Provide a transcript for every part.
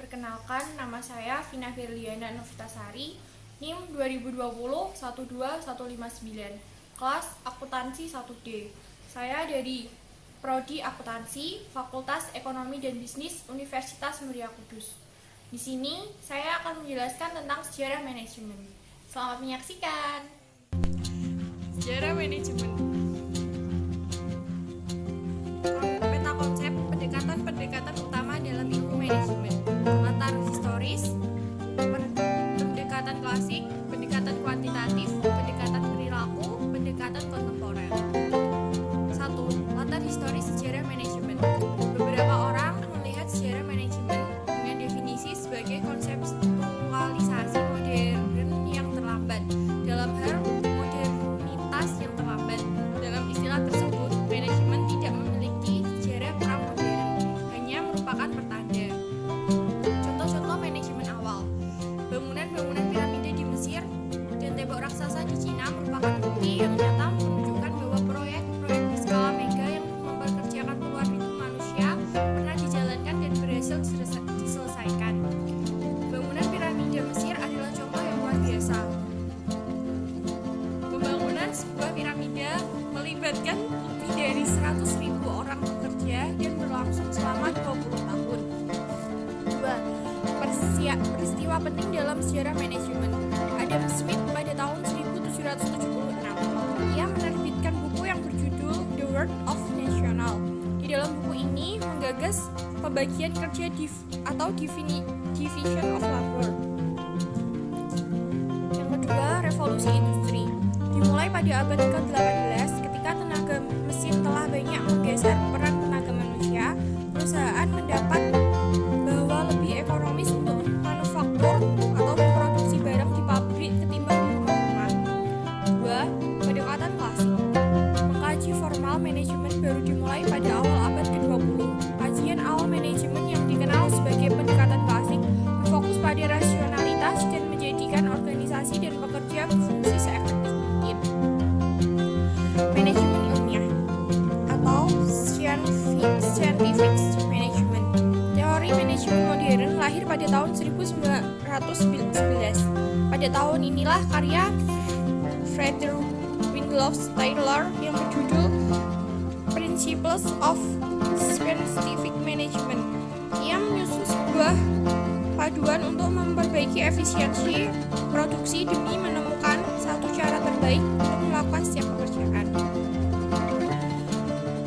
Perkenalkan, nama saya Vina Firliana Novitasari, NIM 2020-12159, kelas Akuntansi 1D. Saya dari Prodi Akuntansi, Fakultas Ekonomi dan Bisnis Universitas Muria Kudus. Di sini saya akan menjelaskan tentang sejarah manajemen. Selamat menyaksikan. Sejarah manajemen. Peta konsep pendekatan utama dalam ilmu manajemen. Latar historis, pendekatan klasik, pendekatan kuantitatif, pendekatan perilaku, pendekatan kontemporer. 1. Latar historis sejarah manajemen. Beberapa orang melihat sejarah manajemen dengan definisi sebagai konseptualisasi modern yang terlambat. Dalam hal modernitas yang terlambat. Dalam istilah tersebut, manajemen tidak memiliki sejarah pra-modern, hanya merupakan pertanda. Contoh-contoh manajemen awal. Bangunan-bangunan piramida di Mesir dan tembok raksasa di Cina merupakan bukti yang nyata menunjukkan bahwa proyek-proyek berskala mega yang mempekerjakan puluhan ribu manusia pernah dijalankan dan berhasil diselesaikan. Bangunan piramida Mesir adalah contoh yang luar biasa. Pembangunan sebuah piramida melibatkan lebih dari 100.000 orang bekerja dan berlangsung selama 20 tahun. 2. Peristiwa penting dalam sejarah manajemen. Adam Smith pada tahun 1776. Ia menerbitkan buku yang berjudul The World of National. Di dalam buku ini menggagas pembagian kerja atau division of labor. Yang kedua, revolusi industri. Dimulai pada abad ke-18 ketika tenaga mesin telah banyak menggeser peran tenaga manusia, perusahaan mendapat bahwa lebih ekonomis untuk manufaktur atau memproduksi barang di pabrik ketimbang di rumah-rumah. 2. Pendekatan klasik. Mengkaji formal manajemen baru dimulai pada awal abad ke-20. Kajian awal manajemen yang dikenal sebagai pendekatan klasik berfokus pada rasionalitas dan menjadikan organisasi dan pekerja berfungsi seefektif mungkin. Manajemen ilmiah atau scientific management. Teori manajemen modern lahir pada tahun 1911. Pada tahun inilah karya Frederick Winslow Taylor yang berjudul Principles of Scientific Management. Ia menyusun sebuah paduan untuk memperbaiki efisiensi produksi demi menemukan satu cara terbaik untuk melakukan setiap pekerjaan.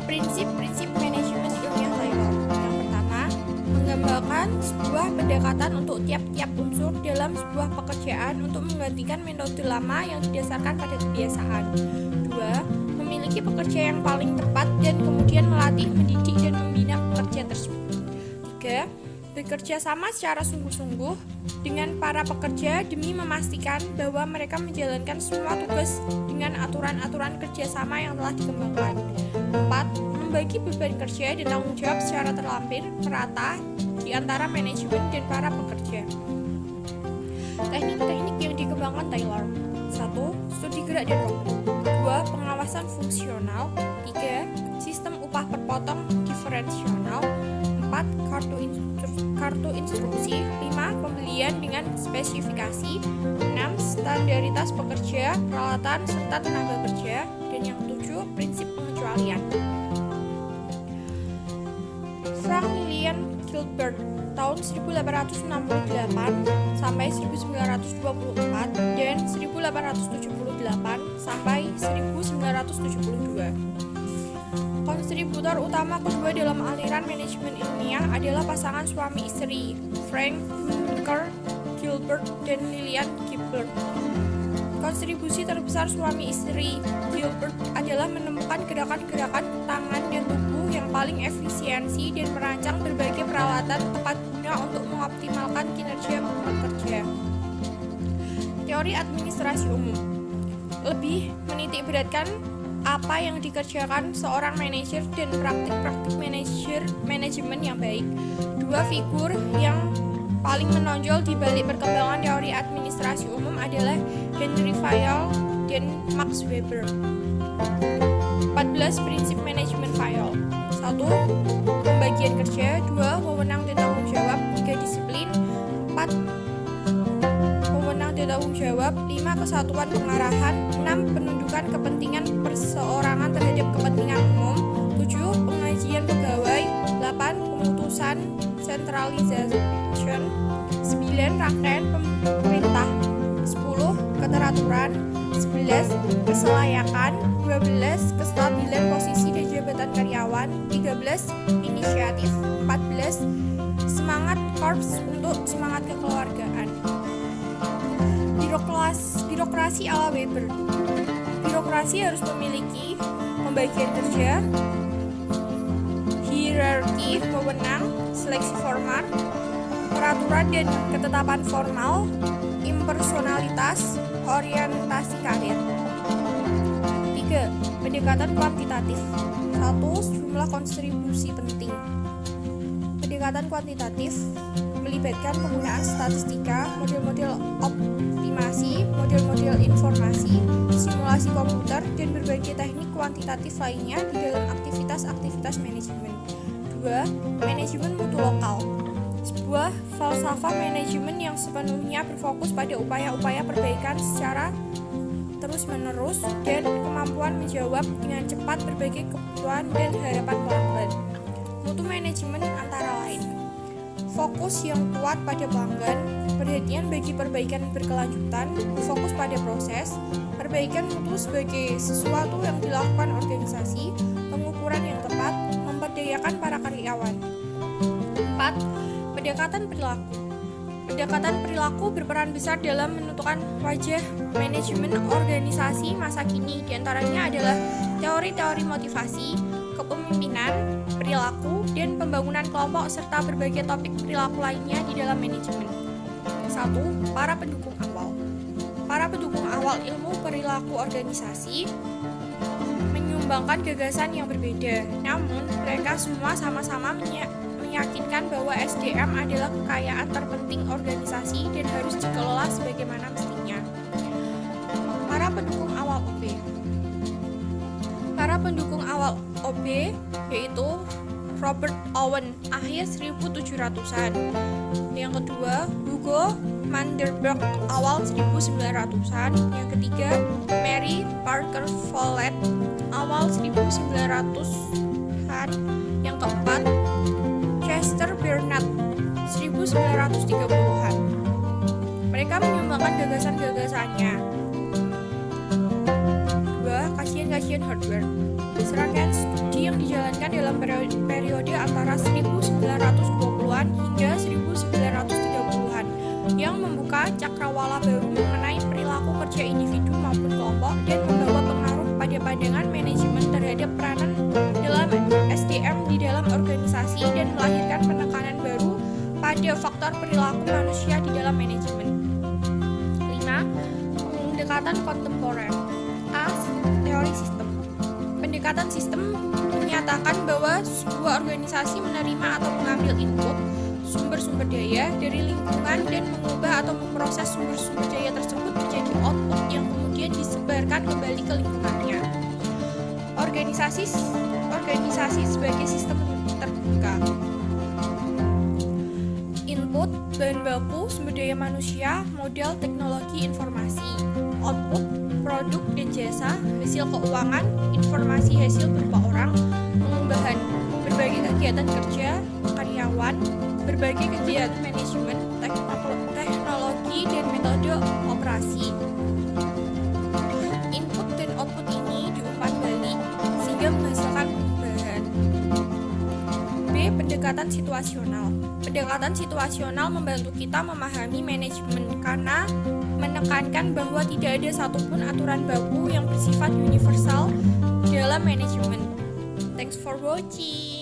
Prinsip-prinsip manajemen ilmiah Taylor. Yang pertama, mengembangkan sebuah pendekatan untuk tiap-tiap unsur dalam sebuah pekerjaan untuk menggantikan metode lama yang didasarkan pada kebiasaan. 2. Memiliki pekerja yang paling tepat dan kemudian melatih, mendidik, dan membina pekerja tersebut. 3. Bekerja sama secara sungguh-sungguh dengan para pekerja demi memastikan bahwa mereka menjalankan semua tugas dengan aturan-aturan kerjasama yang telah dikembangkan. 4. Membagi beban kerja dan tanggung jawab secara terlampir, merata di antara manajemen dan para pekerja. Teknik-teknik yang dikembangkan Taylor. 1. Studi gerak dan waktu. 2. Pengawasan fungsional. 3. Sistem upah perpotong diferensial. 4. Kartu instruksi. 5. Pembelian dengan spesifikasi. 6. Standaritas pekerja, peralatan, serta tenaga kerja. Dan yang 7. Prinsip pengecualian. Frank Lillian Gilbert tahun 1868 sampai 1924 dan 1878 sampai 1972. Kontributor utama kedua dalam aliran manajemen ilmiah adalah pasangan suami istri Frank Winker Gilbert dan Lillian Gilbert. Kontribusi terbesar suami istri Gilbert adalah menemukan gerakan-gerakan tangan dan tubuh yang paling efisiensi dan merancang berbagai peralatan tepat guna untuk mengoptimalkan kinerja pekerja. Teori administrasi umum lebih menitik beratkan apa yang dikerjakan seorang manajer dan praktik-praktik manajemen yang baik. Dua figur yang paling menonjol di balik perkembangan teori administrasi umum adalah Henry Fayol dan Max Weber. 14 prinsip manajemen Fayol. 1. Pembagian kerja. 2. Wewenang dan tanggung jawab. 3. Disiplin. 4. Wewenang dan tanggung jawab. 5. Kesatuan pengarahan. 6. Penundukan kepentingan perseorangan terhadap kepentingan umum. 7. Pengajian pegawai. 8. Pemutusan centralization. 9. Rangkaian pemerintah. 10. Keteraturan. 11. Keselayakan. 12. Kestabilan posisi dan jabatan karyawan. 13. Inisiatif. 14. Semangat korps untuk semangat kekeluargaan. Birokrasi ala Weber. Birokrasi harus memiliki pembagian kerja, hierarki wewenang, seleksi formal, peraturan dan ketetapan formal, impersonalitas, orientasi karir. 3. Pendekatan kuantitatif. 1. Sejumlah kontribusi penting. Pendekatan kuantitatif melibatkan penggunaan statistika, model-model optimasi, model-model informasi, simulasi komputer, dan berbagai teknik kuantitatif lainnya di dalam aktivitas-aktivitas manajemen. 2. Manajemen mutu lokal. Sebuah falsafah manajemen yang sepenuhnya berfokus pada upaya-upaya perbaikan secara terus-menerus dan kemampuan menjawab dengan cepat berbagai kebutuhan dan harapan pelanggan. Mutu manajemen antara lain: fokus yang kuat pada pelanggan, perhatian bagi perbaikan berkelanjutan, fokus pada proses, perbaikan mutu sebagai sesuatu yang dilakukan organisasi, pengukuran yang tepat, memperdayakan para karyawan. 4. Pendekatan perilaku. Pendekatan perilaku berperan besar dalam menentukan wajah manajemen organisasi masa kini. Di antaranya adalah teori-teori motivasi, kepemimpinan, perilaku, dan pembangunan kelompok serta berbagai topik perilaku lainnya di dalam manajemen. 1. Para pendukung awal. Para pendukung awal ilmu perilaku organisasi menyumbangkan gagasan yang berbeda, namun mereka semua sama-sama meyakinkan bahwa SDM adalah kekayaan terpenting organisasi dan harus dikelola sebagaimana mestinya. Para pendukung awal OB. Para pendukung awal OB yaitu Robert Owen akhir 1700-an. Yang kedua, Hugo Mandelbrot awal 1900-an. Yang ketiga, Mary Parker Follett awal 1900-an. Yang keempat, Chester Bernard 1930-an. Mereka menyumbangkan gagasan-gagasannya. 2. Kajian-kajian hardware. Serangkaian studi yang dijalankan dalam periode antara 1920-an hingga 1930-an yang membuka cakrawala baru mengenai perilaku kerja individu maupun kelompok dan membawa pengaruh pada pandangan manajemen terhadap peranan dalam SDM di dalam organisasi dan melahirkan penekanan baru pada faktor perilaku manusia di dalam manajemen. 5. Pendekatan kontemporer. A. Teori sistem. Pendekatan sistem menyatakan bahwa sebuah organisasi menerima atau mengambil input sumber-sumber daya dari lingkungan dan mengubah atau memproses sumber-sumber daya tersebut menjadi output yang kemudian disebarkan kembali ke lingkungannya. Organisasi sebagai sistem terbuka. Input, bahan baku, sumber daya manusia, modal, teknologi, informasi. Output, produk dan jasa, hasil keuangan, informasi hasil berupa orang, pengembangan, berbagai kegiatan kerja, karyawan, berbagai kegiatan manajemen, teknologi, dan metode operasi. Input dan output ini diumpan balik sehingga menghasilkan perubahan. B. Pendekatan situasional. Pendekatan situasional membantu kita memahami manajemen karena menekankan bahwa tidak ada satupun aturan baku yang bersifat universal dalam manajemen. Thanks for watching.